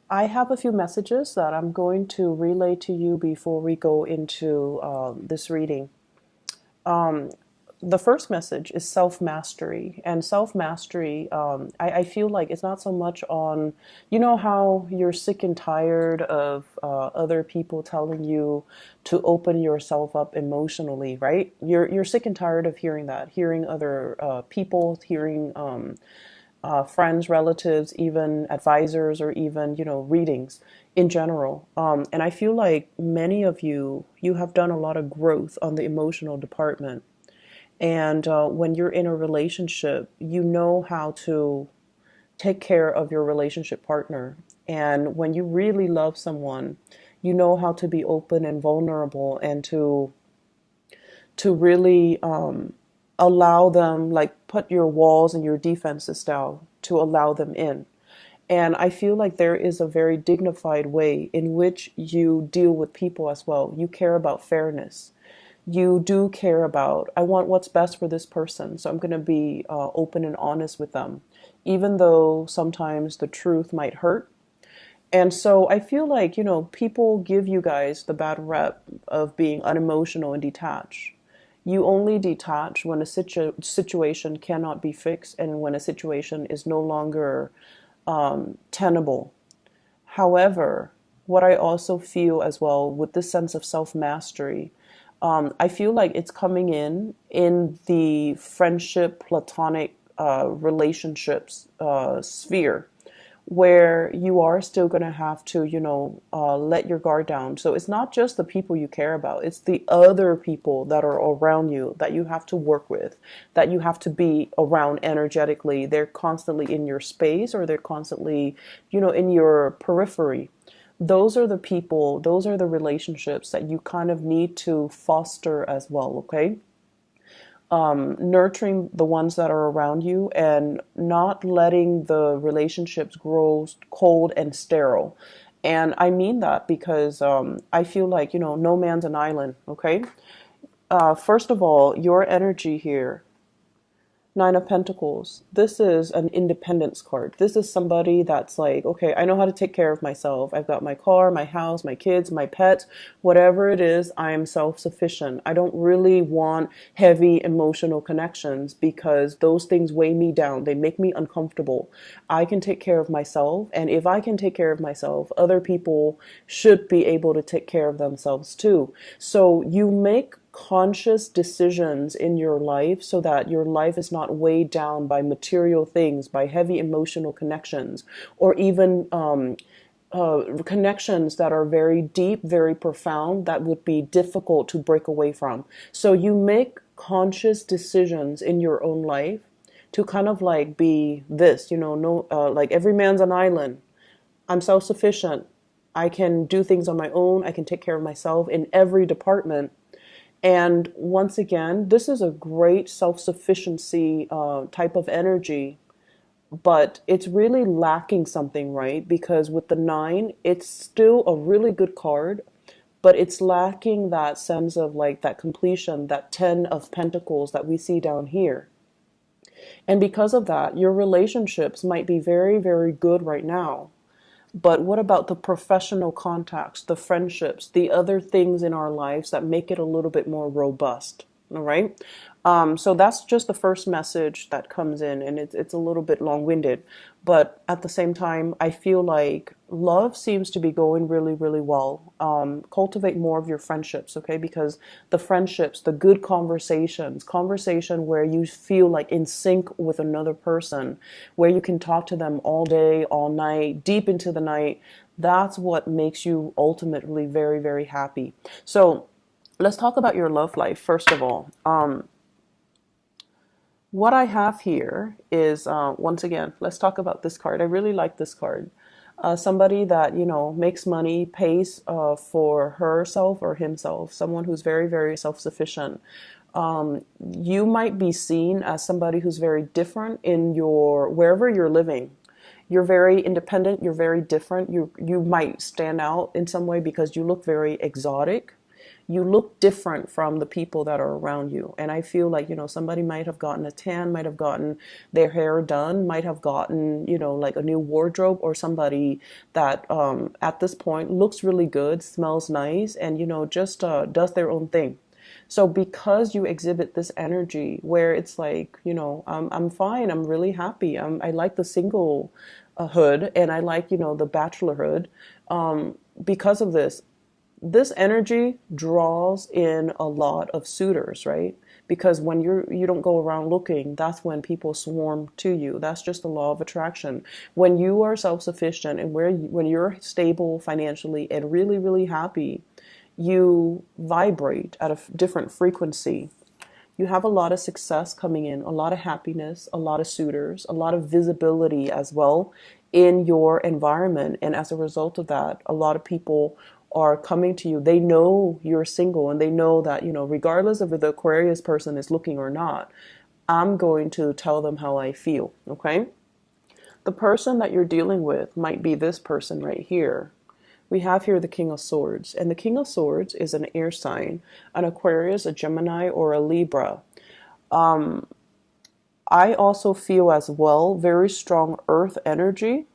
I have a few messages that I'm going to relay to you before we go into this reading. Um, the first message is self-mastery. And self-mastery, I feel like it's not so much on, you know, how you're sick and tired of other people telling you to open yourself up emotionally, right? You're sick and tired of hearing that, hearing other people, hearing friends, relatives, even advisors, or even, you know, readings in general. And I feel like many of you have done a lot of growth on the emotional department. And when you're in a relationship, you know how to take care of your relationship partner. And when you really love someone, you know how to be open and vulnerable and to really allow them, like put your walls and your defenses down to allow them in. And I feel like there is a very dignified way in which you deal with people as well. You care about fairness. You do care about, I want what's best for this person, so I'm going to be open and honest with them, even though sometimes the truth might hurt. And so I feel like, you know, people give you guys the bad rep of being unemotional and detached. You only detach when a situation cannot be fixed and when a situation is no longer tenable. However, what I also feel as well with this sense of self mastery, I feel like it's coming in the friendship, platonic relationships sphere, where you are still going to have to, you know, let your guard down. So it's not just the people you care about, it's the other people that are around you that you have to work with, that you have to be around energetically. They're constantly in your space, or they're constantly, you know, in your periphery. Those are the people, those are the relationships that you kind of need to foster as well, okay? Nurturing the ones that are around you and not letting the relationships grow cold and sterile. And I mean that because I feel like, you know, no man's an island, okay? First of all, your energy here, Nine of Pentacles. This is an independence card. This is somebody that's like, okay, I know how to take care of myself. I've got my car, my house, my kids, my pets, whatever it is, I am self-sufficient. I don't really want heavy emotional connections because those things weigh me down. They make me uncomfortable. I can take care of myself. And if I can take care of myself, other people should be able to take care of themselves too. So you make conscious decisions in your life so that your life is not weighed down by material things, by heavy emotional connections, or even connections that are very deep, very profound, that would be difficult to break away from. So you make conscious decisions in your own life to kind of like be this, you know, no, like every man's an island. I'm self-sufficient. I can do things on my own. I can take care of myself in every department. And once again, this is a great self-sufficiency type of energy, but it's really lacking something, right? Because with the nine, it's still a really good card, but it's lacking that sense of like that completion, that 10 of Pentacles that we see down here. And because of that, your relationships might be very, very good right now. But what about the professional contacts, the friendships, the other things in our lives that make it a little bit more robust? All right. So that's just the first message that comes in, and it's a little bit long-winded. But at the same time, I feel like love seems to be going really, really well. Cultivate more of your friendships, okay? Because the friendships, the good conversations, conversation where you feel like in sync with another person, where you can talk to them all day, all night, deep into the night, that's what makes you ultimately very, very happy. So let's talk about your love life, first of all. What I have here is, once again, let's talk about this card. I really like this card. Somebody that, you know, makes money, pays for herself or himself, someone who's very, very self-sufficient. You might be seen as somebody who's very different in your, wherever you're living. You're very independent, you're very different. You might stand out in some way because you look very exotic. you look different from the people that are around you. And I feel like, somebody might have gotten a tan, might have gotten their hair done, might have gotten, like a new wardrobe, or somebody that at this point looks really good, smells nice, and, just does their own thing. So because you exhibit this energy where it's like, I'm fine, I'm really happy, I like the single hood, and I like, the bachelorhood. Because of this energy draws in a lot of suitors, right? Because when you don't go around looking, that's when people swarm to you. That's just the law of attraction. When you are self-sufficient and when you're stable financially and really, really happy, you vibrate at a different frequency. You have a lot of success coming in, a lot of happiness, a lot of suitors, a lot of visibility as well in your environment. And as a result of that, a lot of people are coming to you. They know you're single, and they know that, regardless of if the Aquarius person is looking or not, I'm going to tell them how I feel, okay? The person that you're dealing with might be this person right here. We have here the King of Swords, and the King of Swords is an air sign, an Aquarius, a Gemini, or a Libra. I also feel as well very strong earth energy.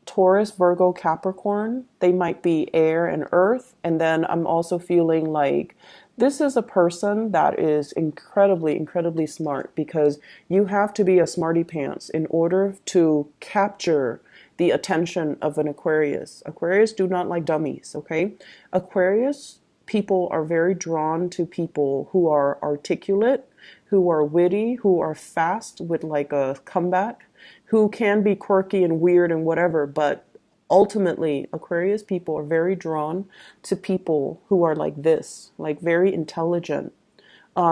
Taurus, Virgo, Capricorn, they might be air and earth. And then I'm also feeling like this is a person that is incredibly, incredibly smart, because you have to be a smarty pants in order to capture the attention of an Aquarius. Aquarius do not like dummies, okay? Aquarius people are very drawn to people who are articulate, who are witty, who are fast with like a comeback, who can be quirky and weird and whatever, but ultimately Aquarius people are very drawn to people who are like this, like very intelligent.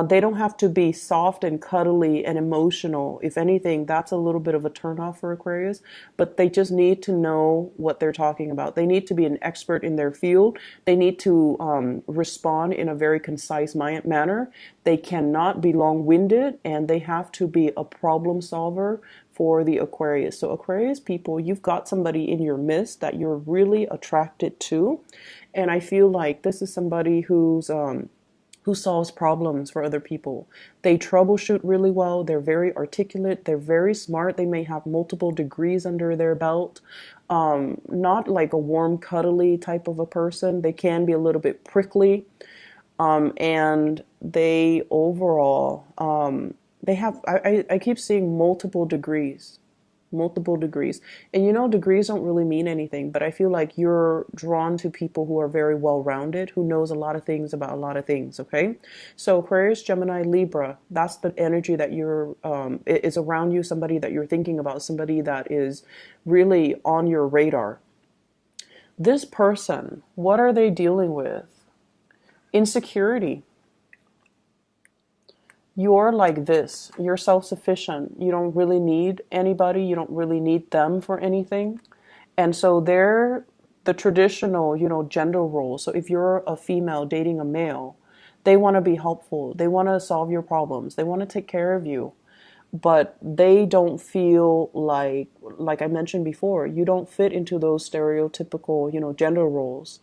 They don't have to be soft and cuddly and emotional. If anything, that's a little bit of a turnoff for Aquarius, but they just need to know what they're talking about. They need to be an expert in their field. They need to respond in a very concise manner. They cannot be long-winded, and they have to be a problem solver for the Aquarius. So Aquarius people, you've got somebody in your midst that you're really attracted to. And I feel like this is somebody who solves problems for other people. They troubleshoot really well. They're very articulate. They're very smart. They may have multiple degrees under their belt. Not like a warm, cuddly type of a person. They can be a little bit prickly. And they overall, they have, I keep seeing multiple degrees. Multiple degrees. And degrees don't really mean anything, but I feel like you're drawn to people who are very well-rounded, who knows a lot of things about a lot of things, okay? So Aquarius, Gemini, Libra, that's the energy that is around you, somebody that you're thinking about, somebody that is really on your radar. This person, what are they dealing with? Insecurity. You're like this. You're self-sufficient. You don't really need anybody. You don't really need them for anything. And so they're the traditional, gender roles. So if you're a female dating a male, they want to be helpful. They want to solve your problems. They want to take care of you. But they don't feel like I mentioned before, you don't fit into those stereotypical, gender roles.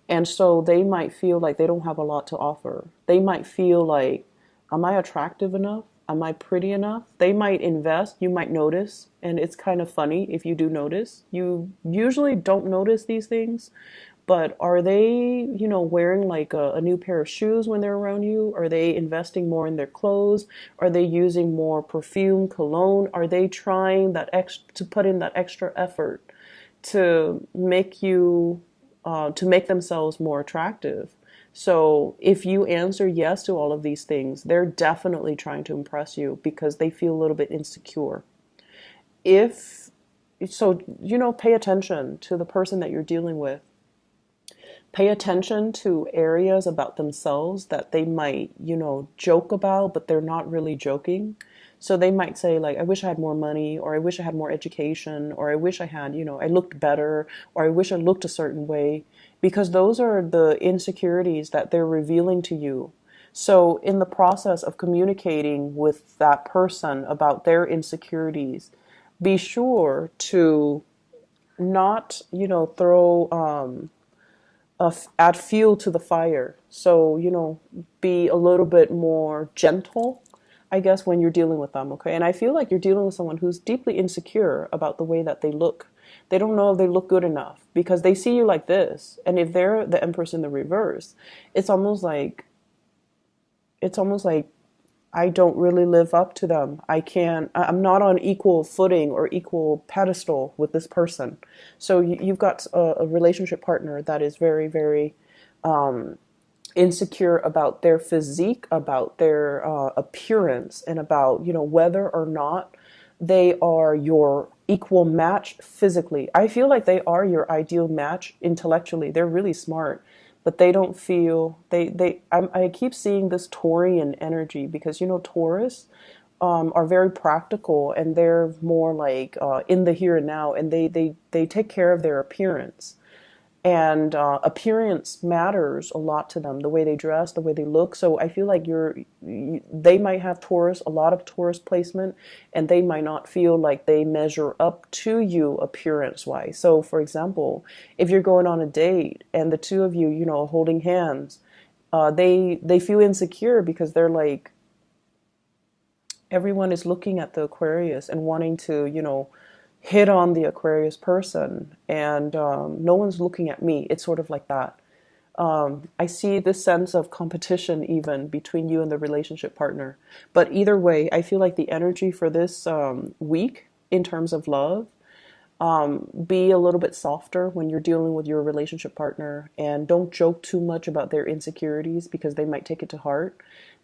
And so they might feel like they don't have a lot to offer. They might feel like, am I attractive enough? Am I pretty enough? They might invest, you might notice, and it's kind of funny if you do notice. You usually don't notice these things, but are they, wearing like a new pair of shoes when they're around you? Are they investing more in their clothes? Are they using more perfume, cologne? Are they trying to put in that extra effort to make to make themselves more attractive? So if you answer yes to all of these things, they're definitely trying to impress you because they feel a little bit insecure. Pay attention to the person that you're dealing with. Pay attention to areas about themselves that they might, joke about, but they're not really joking. So they might say like, I wish I had more money, or I wish I had more education, or I wish I had, I looked better, or I wish I looked a certain way, because those are the insecurities that they're revealing to you. So in the process of communicating with that person about their insecurities, be sure to not, throw add fuel to the fire. So, be a little bit more gentle, I guess, when you're dealing with them, okay? And I feel like you're dealing with someone who's deeply insecure about the way that they look. They don't know if they look good enough because they see you like this. And if they're the Empress in the reverse, it's almost like I don't really live up to them. I'm not on equal footing or equal pedestal with this person. So you've got a relationship partner that is very, very insecure about their physique, about their appearance, and about, whether or not they are your equal match physically. I feel like they are your ideal match intellectually. They're really smart, but they don't feel I keep seeing this Taurian energy because Taurus are very practical, and they're more like in the here and now, and they take care of their appearance. And appearance matters a lot to them, the way they dress, the way they look. So I feel like they might have Taurus, a lot of Taurus placement, and they might not feel like they measure up to you appearance wise. So for example, if you're going on a date and the two of you, holding hands, they feel insecure because they're like, everyone is looking at the Aquarius and wanting to, hit on the Aquarius person, and no one's looking at me. It's sort of like that. I see this sense of competition even between you and the relationship partner. But either way, I feel like the energy for this week in terms of love, be a little bit softer when you're dealing with your relationship partner, and don't joke too much about their insecurities because they might take it to heart.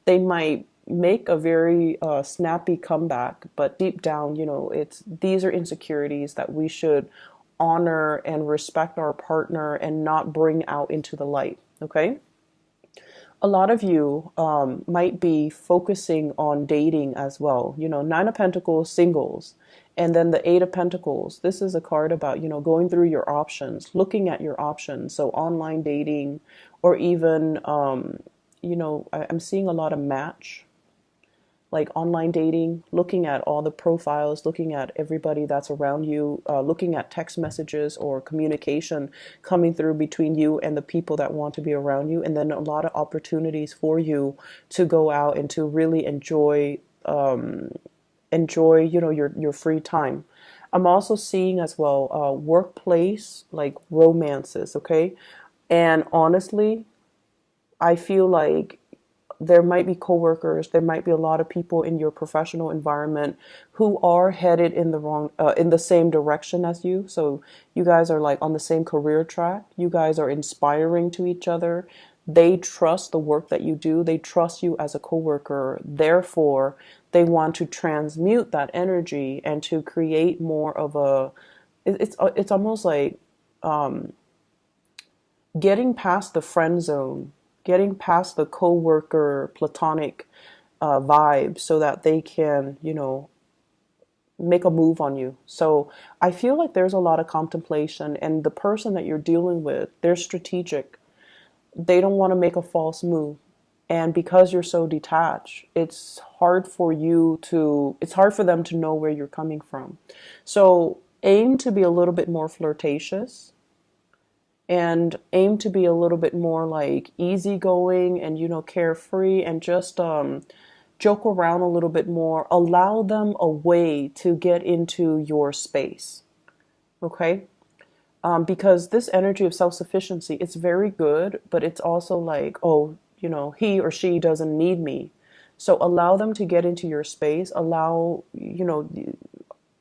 They might make a very snappy comeback, but deep down, these are insecurities that we should honor and respect our partner and not bring out into the light. Okay. A lot of you might be focusing on dating as well. Nine of Pentacles, singles, and then the Eight of Pentacles. This is a card about, going through your options, looking at your options. So online dating, or even, I'm seeing a lot of match, like online dating, looking at all the profiles, looking at everybody that's around you, looking at text messages or communication coming through between you and the people that want to be around you. And then a lot of opportunities for you to go out and to really enjoy, your free time. I'm also seeing as well, workplace, like romances. Okay. And honestly, I feel like there might be coworkers, there might be a lot of people in your professional environment who are headed in in the same direction as you. So you guys are like on the same career track. You guys are inspiring to each other. They trust the work that you do. They trust you as a coworker. Therefore, they want to transmute that energy and to create more of it's almost like getting past the friend zone, getting past the coworker platonic vibe, so that they can, make a move on you. So I feel like there's a lot of contemplation, and the person that you're dealing with, they're strategic. They don't want to make a false move. And because you're so detached, it's hard for them to know where you're coming from. So aim to be a little bit more flirtatious, and aim to be a little bit more like easygoing and, carefree, and just joke around a little bit more. Allow them a way to get into your space. Okay? Because this energy of self-sufficiency, it's very good, but it's also like, oh, he or she doesn't need me. So allow them to get into your space. Allow,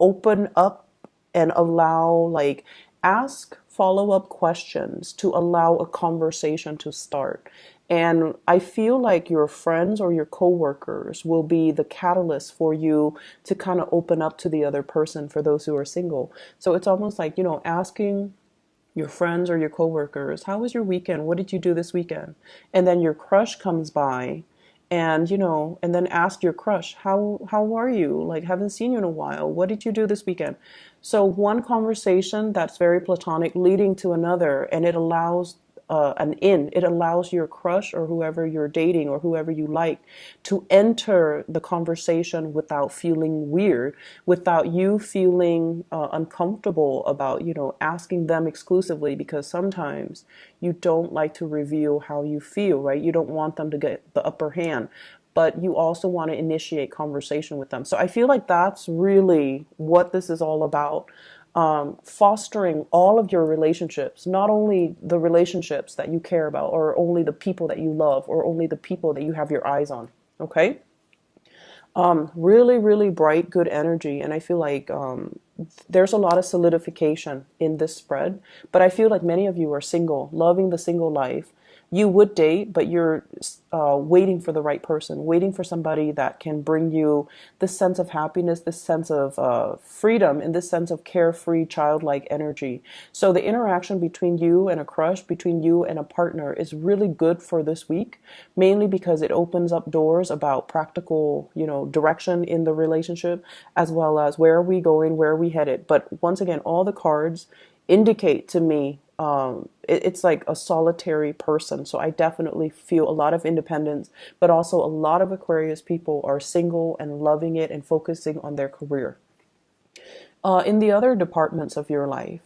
open up, and allow, like, ask follow-up questions to allow a conversation to start. And I feel like your friends or your coworkers will be the catalyst for you to kind of open up to the other person, for those who are single. So it's almost like, asking your friends or your coworkers, how was your weekend? What did you do this weekend? And then your crush comes by, and and then ask your crush, how are you? Like, haven't seen you in a while. What did you do this weekend? So one conversation that's very platonic leading to another, and it allows an in. It allows your crush or whoever you're dating or whoever you like to enter the conversation without feeling weird, without you feeling uncomfortable about, asking them exclusively, because sometimes you don't like to reveal how you feel, right? You don't want them to get the upper hand, but you also want to initiate conversation with them. So I feel like that's really what this is all about. Fostering all of your relationships, not only the relationships that you care about, or only the people that you love, or only the people that you have your eyes on. Okay? Really, really bright, good energy. And I feel like there's a lot of solidification in this spread. But I feel like many of you are single, loving the single life. You would date, but you're waiting for the right person, waiting for somebody that can bring you this sense of happiness, this sense of freedom, and this sense of carefree, childlike energy. So the interaction between you and a crush, between you and a partner, is really good for this week, mainly because it opens up doors about practical, direction in the relationship, as well as where are we going, where are we headed. But once again, all the cards indicate to me it's like a solitary person. So I definitely feel a lot of independence, but also a lot of Aquarius people are single and loving it and focusing on their career. In the other departments of your life,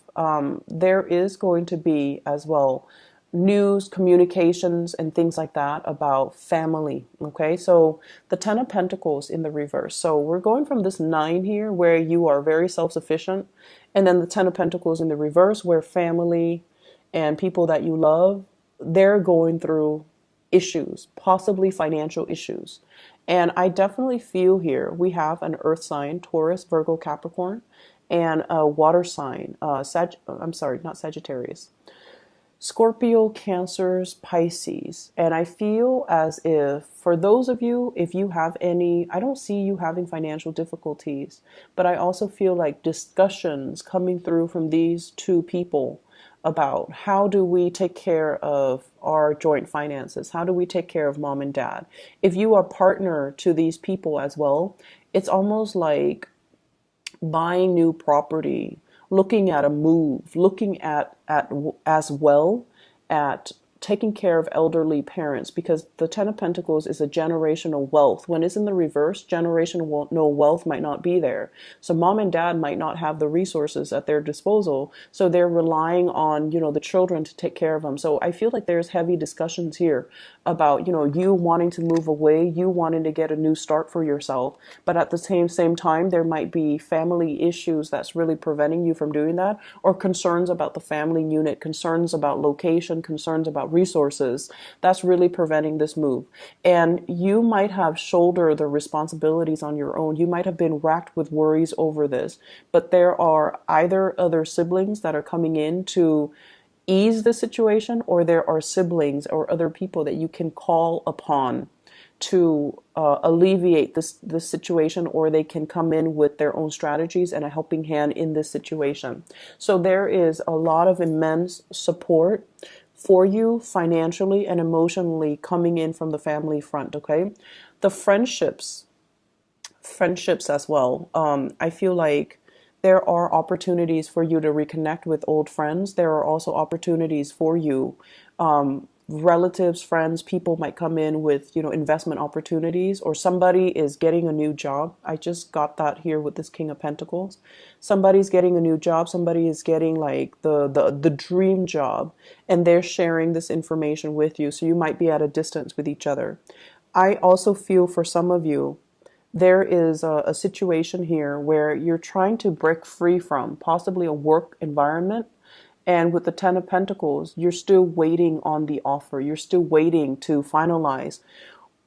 there is going to be as well news, communications, and things like that about family. Okay, so the Ten of Pentacles in the reverse. So we're going from this 9 here where you are very self-sufficient, and then the Ten of Pentacles in the reverse where family and people that you love, they're going through issues, possibly financial issues. And I definitely feel here we have an earth sign, Taurus, Virgo, Capricorn, and a water sign, not Sagittarius, Scorpio, Cancers, Pisces. And I feel as if for those of you, if you have any, I don't see you having financial difficulties, but I also feel like discussions coming through from these two people about how do we take care of our joint finances? How do we take care of mom and dad? If you are partner to these people as well, it's almost like buying new property, looking at a move, looking at as well at taking care of elderly parents, because the Ten of Pentacles is a generational wealth. When it's in the reverse, generational wealth might not be there. So mom and dad might not have the resources at their disposal. So they're relying on, the children to take care of them. So I feel like there's heavy discussions here about, you wanting to move away, you wanting to get a new start for yourself. But at the same time, there might be family issues that's really preventing you from doing that, or concerns about the family unit, concerns about location, concerns about resources that's really preventing this move. And you might have shouldered the responsibilities on your own. You might have been racked with worries over this, but there are either other siblings that are coming in to ease the situation, or there are siblings or other people that you can call upon to alleviate this situation, or they can come in with their own strategies and a helping hand in this situation. So there is a lot of immense support for you financially and emotionally coming in from the family front. Okay, the friendships as well. I feel like there are opportunities for you to reconnect with old friends. There are also opportunities for you. Relatives, friends, people might come in with, investment opportunities, or somebody is getting a new job. I just got that here with this King of Pentacles. Somebody's getting a new job. Somebody is getting like the dream job, and they're sharing this information with you. So you might be at a distance with each other. I also feel for some of you, there is a situation here where you're trying to break free from possibly a work environment. And with the Ten of Pentacles, you're still waiting on the offer. You're still waiting to finalize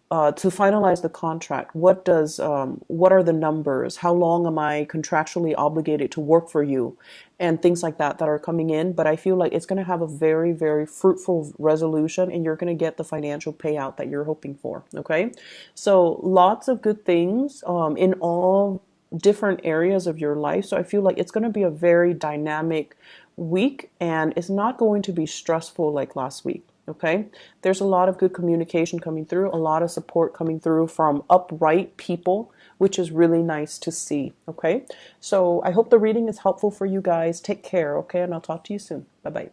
the contract. What are the numbers? How long am I contractually obligated to work for you? And things like that are coming in. But I feel like it's going to have a very, very fruitful resolution, and you're going to get the financial payout that you're hoping for. Okay. So lots of good things in all different areas of your life. So I feel like it's going to be a very dynamic week, and it's not going to be stressful like last week. Okay, there's a lot of good communication coming through, a lot of support coming through from upright people, which is really nice to see. Okay, so I hope the reading is helpful for you guys. Take care. Okay, and I'll talk to you soon. Bye bye.